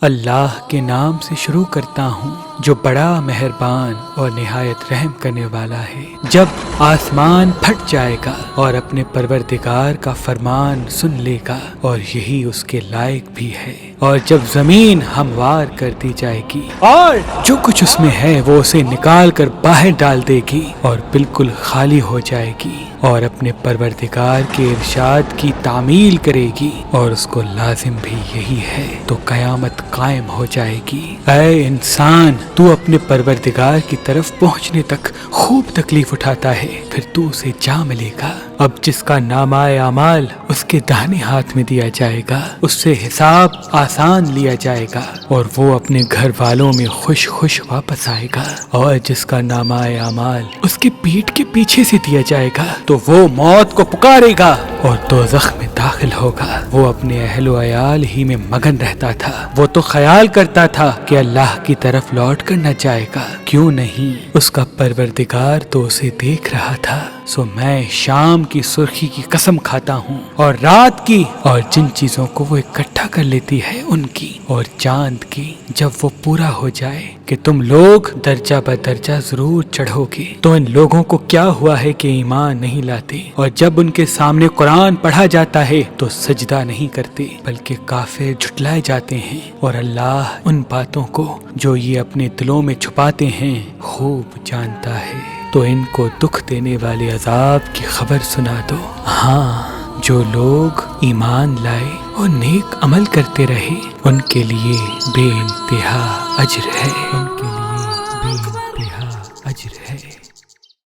اللہ کے نام سے شروع کرتا ہوں جو بڑا مہربان اور نہایت رحم کرنے والا ہے۔ جب آسمان پھٹ جائے گا اور اپنے پروردگار کا فرمان سن لے گا اور یہی اس کے لائق بھی ہے، اور جب زمین ہموار کر دی جائے گی اور جو کچھ اس میں ہے وہ اسے نکال کر باہر ڈال دے گی اور بالکل خالی ہو جائے گی اور اپنے پروردگار کے ارشاد کی تعمیل کرے گی اور اس کو لازم بھی یہی ہے، تو قیامت قائم ہو جائے گی۔ اے انسان، تو اپنے پروردگار کی طرف پہنچنے تک خوب تکلیف اٹھاتا ہے، پھر تو اسے جا ملے گا۔ اب جس کا نامہ اعمال اس کے داہنے ہاتھ میں دیا جائے گا، اس سے حساب آسان لیا جائے گا اور وہ اپنے گھر والوں میں خوش خوش واپس آئے گا، اور جس کا نامہ اعمال اس کے پیٹھ کے پیچھے سے دیا جائے گا تو وہ موت کو پکارے گا اور دوزخ میں داخل ہوگا۔ وہ اپنے اہل و عیال ہی میں مگن رہتا تھا، وہ تو خیال کرتا تھا کہ اللہ کی طرف لوٹ کر نہ جائے گا، کیوں نہیں، اس کا پروردگار تو اسے دیکھ رہا تھا۔ سو میں شام کی سرخی کی قسم کھاتا ہوں اور رات کی، اور جن چیزوں کو وہ اکٹھا کر لیتی ہے ان کی، اور چاند کی، جب وہ پورا ہو جائے کہ تم لوگ درجہ بدرجہ ضرور چڑھو گے، تو ان لوگوں کو کیا ہوا ہے کہ ایمان نہیں لاتے، اور جب ان کے سامنے قرآن پڑھا جاتا ہے تو سجدہ نہیں کرتے بلکہ کافر جھٹلائے جاتے ہیں، اور اللہ ان باتوں کو جو یہ اپنے دلوں میں چھپاتے ہیں خوب جانتا ہے۔ تو ان کو دکھ دینے والے عذاب کی خبر سنا دو۔ ہاں، جو لوگ ایمان لائے اور نیک عمل کرتے رہے ان کے لیے بے انتہا اجر ہے، ان کے لیے